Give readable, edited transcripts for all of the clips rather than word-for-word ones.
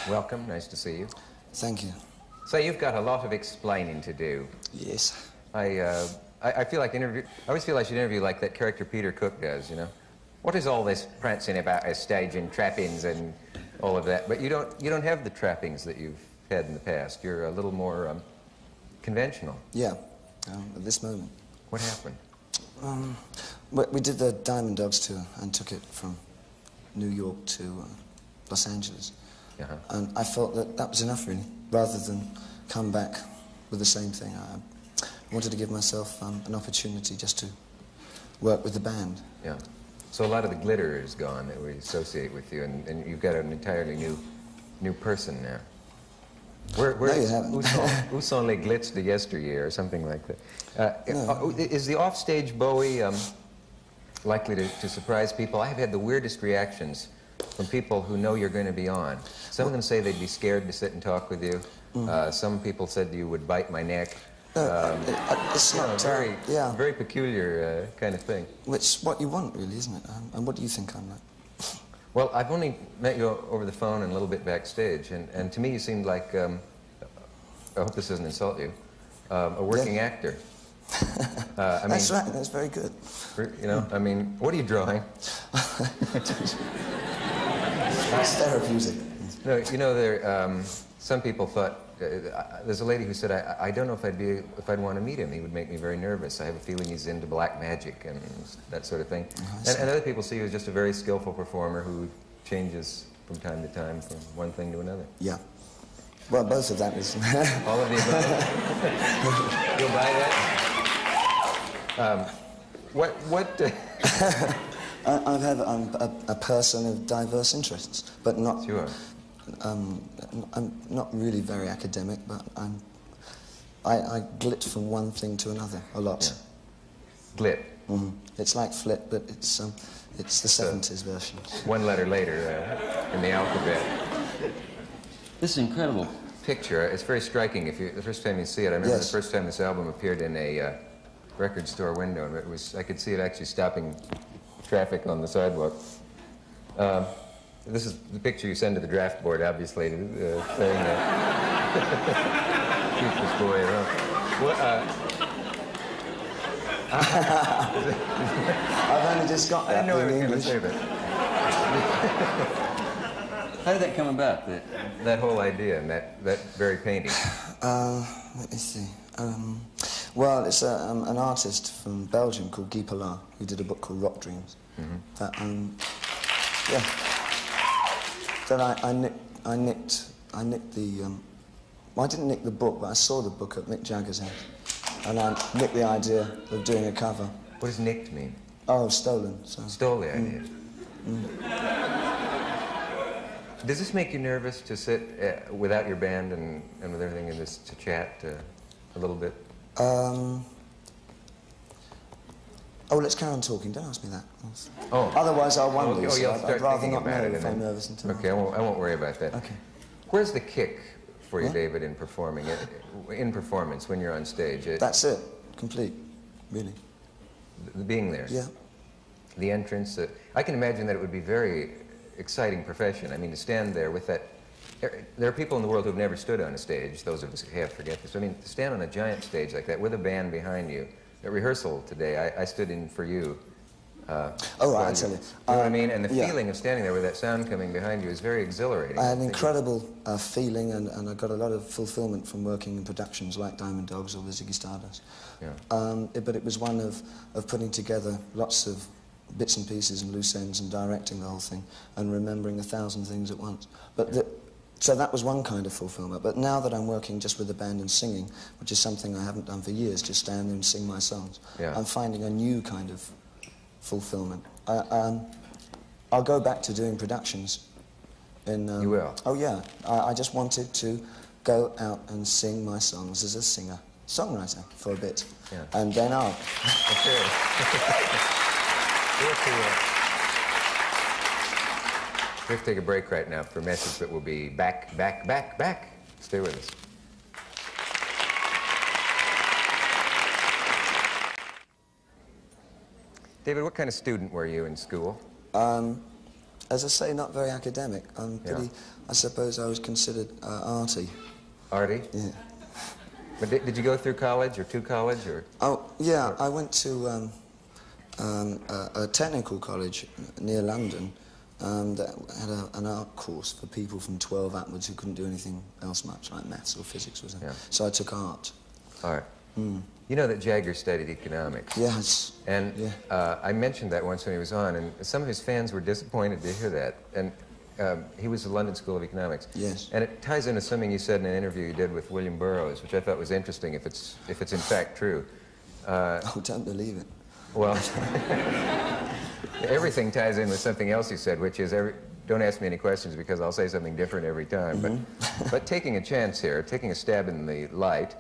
Welcome, nice to see you. Thank you. So you've got a lot of explaining to do. Yes. I feel like I always feel I should interview like that character Peter Cook does, you know. What is all this prancing about a stage and trappings and all of that? But you don't have the trappings that you've had in the past. You're a little more conventional. Yeah, at this moment. What happened? We did the Diamond Dogs tour and took it from New York to Los Angeles. Uh-huh. And I felt that that was enough, really, rather than come back with the same thing. I wanted to give myself an opportunity just to work with the band. Yeah. So a lot of the glitter is gone that we associate with you, and you've got an entirely new person now. No, you haven't. Où sont les glitz de yesteryear, or something like that. Is the offstage Bowie likely to surprise people? I have had the weirdest reactions from people who know you're going to be on. Some of them say they'd be scared to sit and talk with you. Some people said you would bite my neck. It's not very peculiar kind of thing. It's what you want, really, isn't it? And what do you think I'm like? Well, I've only met you over the phone and a little bit backstage, and to me you seemed like, I hope this doesn't insult you, a working actor. I mean, that's right, that's very good. You know, I mean, what are you drawing? It's therapeutic. No, you know, some people thought, there's a lady who said, I don't know if I'd want to meet him. He would make me very nervous. I have a feeling he's into black magic and that sort of thing. And other people see you as just a very skillful performer who changes from time to time from one thing to another. Yeah. Well, both of that is... All of the above? You'll buy that? I'm a person of diverse interests, but not... Sure. I'm not really very academic, but I glit from one thing to another a lot. Yeah. Glit? Mm-hmm. It's like flit, but it's the 70s version. One letter later in the alphabet. This is incredible. Picture, it's very striking. The first time you see it, I remember the first time this album appeared in a record store window, and I could see it actually stopping traffic on the sidewalk. This is the picture you send to the draft board, obviously, saying that. Keep this boy around. I've only just got that. I didn't know I was in going to English. say that. How did that come about? That whole idea and that very painting. Let me see. Well, it's an artist from Belgium called Guy Pollard who did a book called Rock Dreams. Mm-hmm. That I nicked the... well, I didn't nick the book, but I saw the book at Mick Jagger's house. And I nicked the idea of doing a cover. What does nicked mean? Oh, stolen. So. Stole the idea. Does this make you nervous to sit without your band and with everything in this, to chat a little bit? Oh, let's carry on talking. Don't ask me that. Oh. Otherwise, I'll wonder. Oh, you'll start I'd rather thinking not about know it. if I'm nervous until... Okay, I won't worry about that. Okay. Where's the kick for you, David, in performing? In performance, when you're on stage? That's it. Complete. Really. Being there? Yeah. The entrance. I can imagine that it would be a very exciting profession. I mean, to stand there with that... There are people in the world who have never stood on a stage. Those of us who have forget this. I mean, to stand on a giant stage like that with a band behind you. At rehearsal today, I stood in for you. Oh, right, I tell you. You know what I mean? And the feeling of standing there with that sound coming behind you is very exhilarating. I had an incredible feeling, and I got a lot of fulfillment from working in productions like Diamond Dogs or the Ziggy Stardust. Yeah. But it was one of putting together lots of bits and pieces and loose ends and directing the whole thing and remembering 1,000 things at once. But So that was one kind of fulfillment. But now that I'm working just with the band and singing, which is something I haven't done for years, just stand there and sing my songs, I'm finding a new kind of fulfillment. I'll go back to doing productions. You will? Oh, yeah. I just wanted to go out and sing my songs as a singer-songwriter for a bit. Yeah. And then I'll... Okay. We have to take a break right now for a message, but we'll be back. Stay with us. David, what kind of student were you in school? As I say, not very academic. I suppose I was considered arty. Arty? Yeah. But did you go through college or to college? Or? Oh, yeah, I went to a technical college near London that had an art course for people from 12 upwards who couldn't do anything else much, like maths or physics or something. Yeah. So I took art. Art. You know that Jagger studied economics. Yes. And I mentioned that once when he was on, and some of his fans were disappointed to hear that. And he was at the London School of Economics. Yes. And it ties into something you said in an interview you did with William Burroughs, which I thought was interesting, if it's in fact true. Oh, don't believe it. Well, everything ties in with something else you said, which is don't ask me any questions because I'll say something different every time. But taking a chance here, taking a stab in the light,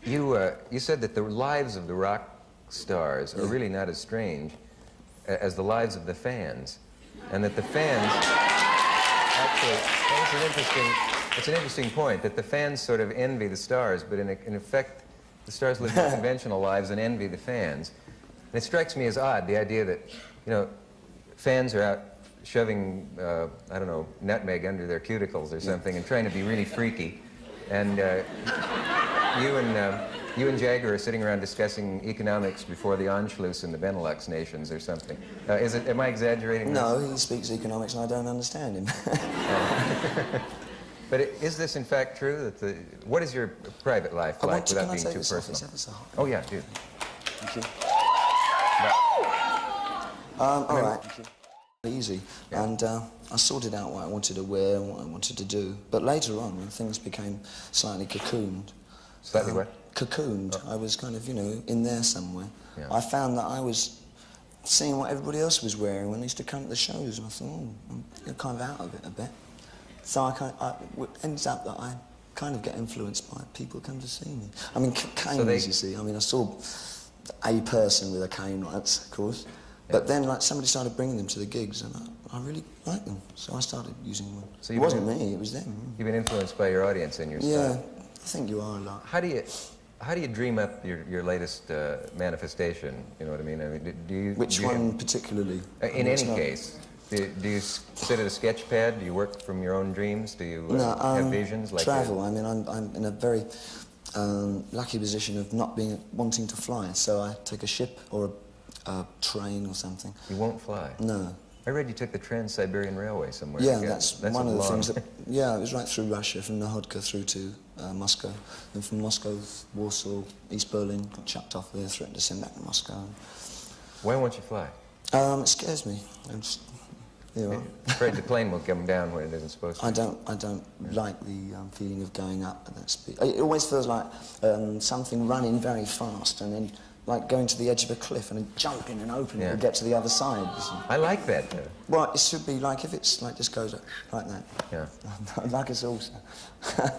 you said that the lives of the rock stars are really not as strange as the lives of the fans, and that the fans actually, it's an interesting point, that the fans sort of envy the stars, but in effect, the stars live more conventional lives and envy the fans. And it strikes me as odd, the idea that, you know, fans are out shoving, I don't know, nutmeg under their cuticles or something and trying to be really freaky. And you and Jagger are sitting around discussing economics before the Anschluss in the Benelux nations or something. Am I exaggerating? No, he speaks economics and I don't understand him. But is this in fact true? That what is your private life like without being too personal? Oh yeah, do. Thank you. All right. Easy. Yeah. And I sorted out what I wanted to wear and what I wanted to do. But later on, when things became slightly cocooned... Slightly what? Cocooned. Oh. I was kind of, you know, in there somewhere. Yeah. I found that I was seeing what everybody else was wearing when they used to come to the shows, and I thought, oh, I'm kind of out of it a bit. So it ends up that I kind of get influenced by people who come to see me. I mean, canes, you see. I mean, I saw a person with a cane once, of course. But then, like, somebody started bringing them to the gigs, and I really liked them, so I started using one. So it wasn't me, it was them. You've been influenced by your audience and your style. Yeah, I think you are a lot. How do you dream up your latest manifestation? You know what I mean? Which one particularly? In any case. Do you sit at a sketch pad? Do you work from your own dreams? Do you have visions? Like travel. I mean, I'm in a very lucky position of not wanting to fly, so I take a ship or a train or something. You won't fly? No. I read you took the Trans-Siberian Railway somewhere. Yeah, that's one of the things that... Yeah, it was right through Russia, from Nahodka through to Moscow. And from Moscow, Warsaw, East Berlin, got chucked off there, threatened to send back to Moscow. Why won't you fly? It scares me. I'm just... Afraid the plane will come down when it isn't supposed to. I don't like the feeling of going up at that speed. It always feels like something running very fast and then like going to the edge of a cliff and then jumping and opening to get to the other side. I like that though. Well, it should be like if it's like just goes like that. Yeah. Like us also.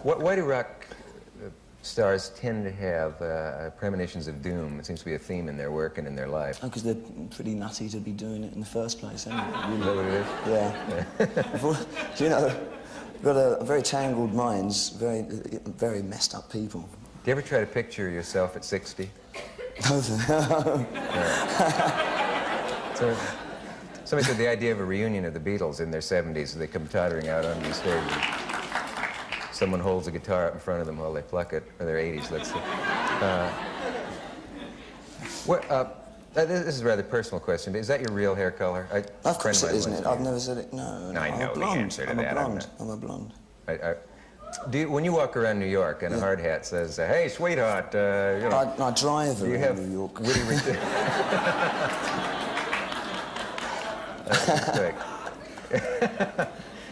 Why do rock stars tend to have premonitions of doom? It seems to be a theme in their work and in their life. Oh, because they're pretty nutty to be doing it in the first place, isn't it? Is that what it is? Yeah. You know, got a very tangled minds, very messed up people. Do you ever try to picture yourself at 60? So, somebody said the idea of a reunion of the Beatles in their 70s, they come tottering out onto the stage. Someone holds a guitar up in front of them while they pluck it, or their 80s, let's say. This is a rather personal question. Is that your real hair color? Of course it isn't. I've never said it. No. I know the answer to that. I'm a blonde. When you walk around New York and a hard hat says, "Hey, sweetheart," you know, I drive around New York. Witty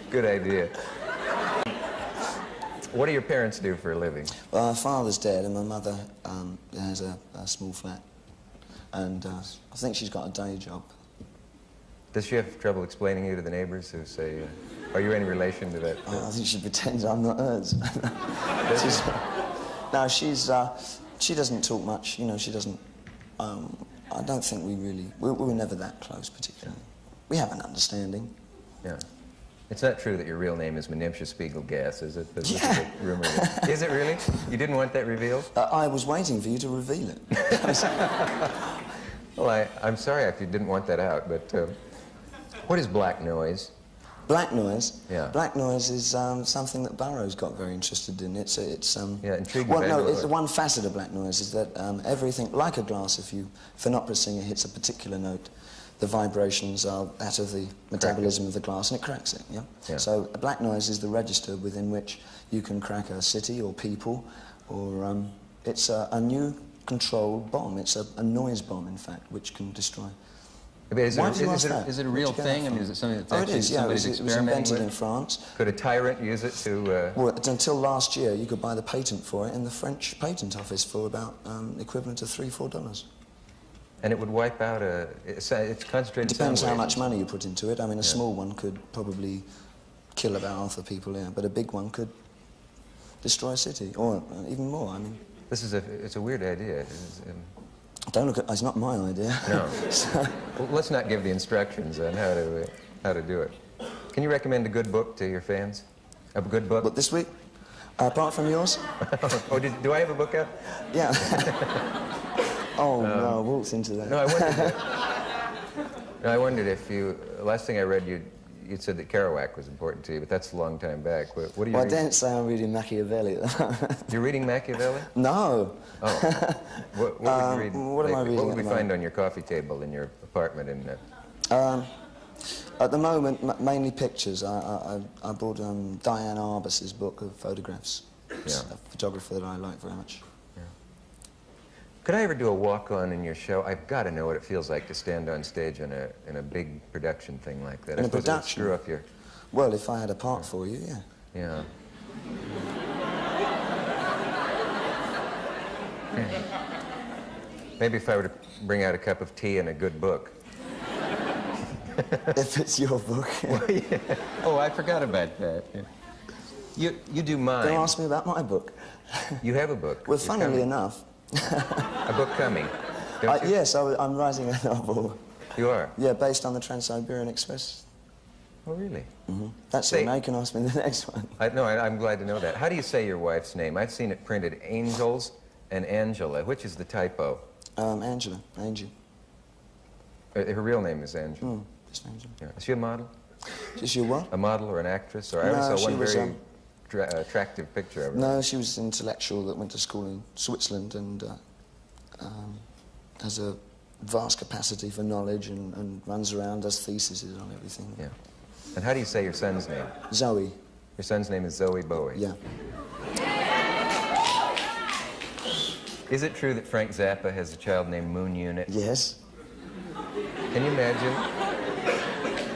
Good idea. What do your parents do for a living? Well, my father's dead, and my mother has a small flat. And I think she's got a day job. Does she have trouble explaining you to the neighbors who say, are you any relation to that? I think she pretends I'm not hers. No, she doesn't talk much, you know, she doesn't... I don't think we were never that close, particularly. We have an understanding. Yeah. It's not true that your real name is Menimsha Spiegelgas, is it? There's Yeah. a rumor that... Is it really? You didn't want that revealed? I was waiting for you to reveal it. Well, I'm sorry if you didn't want that out, but what is black noise? Black noise? Yeah. Black noise is something that Burroughs got very interested in. It's yeah, intriguing. well, no, it's one facet of black noise is that everything, like a glass, if an opera singer hits a particular note, the vibrations are that of the metabolism of the glass, and it cracks it, yeah? So black noise is the register within which you can crack a city or people, or it's a new controlled bomb. It's a noise bomb, in fact, which can destroy. Is it a real thing? I mean, is it something that's actually somebody's it was experimenting invented with? in France. Could a tyrant use it to... Well, until last year, you could buy the patent for it in the French patent office for about equivalent to $3–4. And it would wipe out a... It's concentrated... It depends how much money you put into it. I mean, a small one could probably kill about half the people, yeah, but a big one could destroy a city, or even more, I mean. It's a weird idea. Don't look at... It's not my idea. No. Well, let's not give the instructions on how to do it. Can you recommend a good book to your fans? A good book? But this week, apart from yours? Oh, do I have a book out? Yeah. Oh, no, I walked into that. No, I wondered. No, I wondered if you... Last thing I read, you'd said that Kerouac was important to you, but that's a long time back. What are you Well, I reading? didn't say I'm reading Machiavelli. You're reading Machiavelli? No. Oh. What would you read? What am I reading? What would we find on your coffee table in your apartment in... At the moment, mainly pictures. I bought Diane Arbus's book of photographs. It's a photographer that I like very much. Yeah. Could I ever do a walk-on in your show? I've got to know what it feels like to stand on stage in a big production thing like that. In a I suppose it would production? screw up your... Well, if I had a part for you, yeah. Yeah. Maybe if I were to bring out a cup of tea and a good book. If it's your book. Well, yeah. Oh, I forgot about that. Yeah. You do mine. Don't ask me about my book. You have a book. Well, It's funnily coming. enough... A book coming. Don't you? Yes, I'm writing a novel. You are? Yeah, based on the Trans-Siberian Express. Oh, really? Mm-hmm. That's it. Now you can ask me the next one. I'm glad to know that. How do you say your wife's name? I've seen it printed Angels and Angela. Which is the typo? Angela. Angie. Her real name is Angela. Just Angela. Yeah. Is she a model? Is she what? A model or an actress? Or I No, always saw she one was, very attractive picture of her. No, she was an intellectual that went to school in Switzerland and has a vast capacity for knowledge and runs around, does theses on everything. Yeah. And how do you say your son's name? Zoe. Your son's name is Zoe Bowie. Yeah. Is it true that Frank Zappa has a child named Moon Unit? Yes. Can you imagine?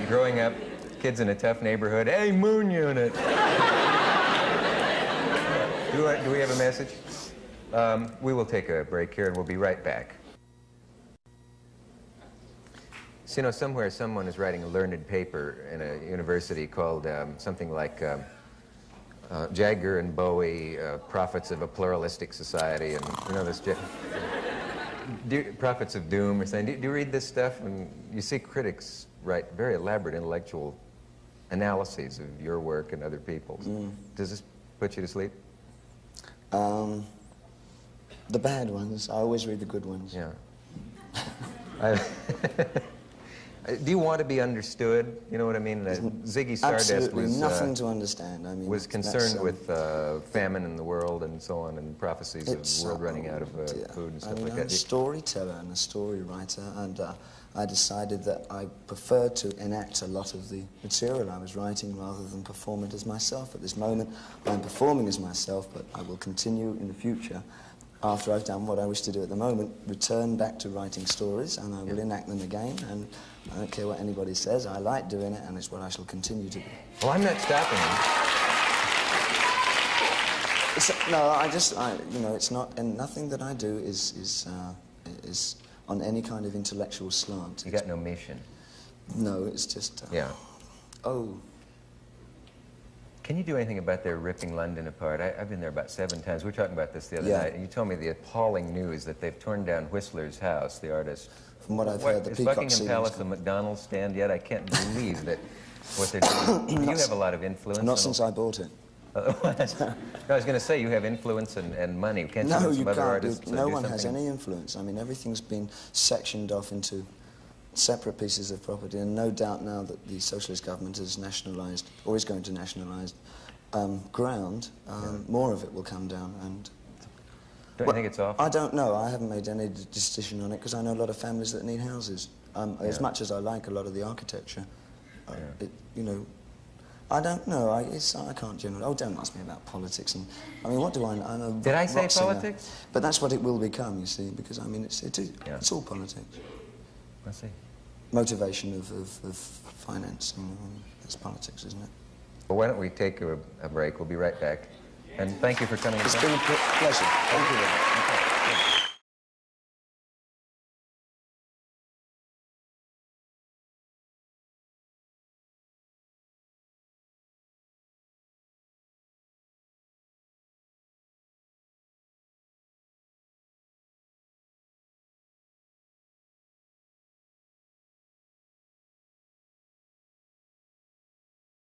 Growing up, kids in a tough neighborhood, hey, Moon Unit! Do we have a message? We will take a break here and we'll be right back. So, you know, somewhere someone is writing a learned paper in a university called something like Jagger and Bowie, Prophets of a Pluralistic Society, and you know this... Prophets of Doom or something. Do you read this stuff? And you see critics write very elaborate intellectual analyses of your work and other people's. Does this put you to sleep? The bad ones. I always read the good ones. Yeah. Do you want to be understood? You know what I mean? Ziggy Stardust Absolutely was nothing to understand. I mean, was concerned with famine in the world and so on, and prophecies of the world running out of food and stuff like I'm that. a storyteller and a story writer, and I decided that I preferred to enact a lot of the material I was writing rather than perform it as myself. At this moment, I'm performing as myself, but I will continue in the future after I've done what I wish to do at the moment, return back to writing stories, and I will enact them again, and I don't care what anybody says. I like doing it, and it's what I shall continue to do. Well, I'm not stopping you. No, you know, it's not, and nothing that I do is on any kind of intellectual slant. You got no mission. No, it's just... Yeah. Oh. Can you do anything about their ripping London apart? I've been there about 7 times. We were talking about this the other night, and you told me the appalling news that they've torn down Whistler's house, the artist. From what I've heard, the Is Peacock Buckingham Palace a McDonald's stand yet? I can't believe that what they're doing. You have a lot of influence. Not since I bought it. I was going to say, you have influence and money. Can't you No, have you some other can't. artists No do one has something? any influence. I mean, everything's been sectioned off into separate pieces of property, and no doubt now that the socialist government has nationalised, or is going to nationalise, ground, more of it will come down. And Don't you think it's awful? I don't know. I haven't made any decision on it because I know a lot of families that need houses. As much as I like a lot of the architecture, you know, I don't know. I can't generally. Oh, don't ask me about politics. And I mean, what do I know? I'm a Did I say rock singer. politics? But that's what it will become, you see, because I mean, it's all politics. Let's see. Motivation of finance, you know, it's politics, isn't it? Well, why don't we take a break? We'll be right back. And thank you for coming. It's been a pleasure. Thank you very much.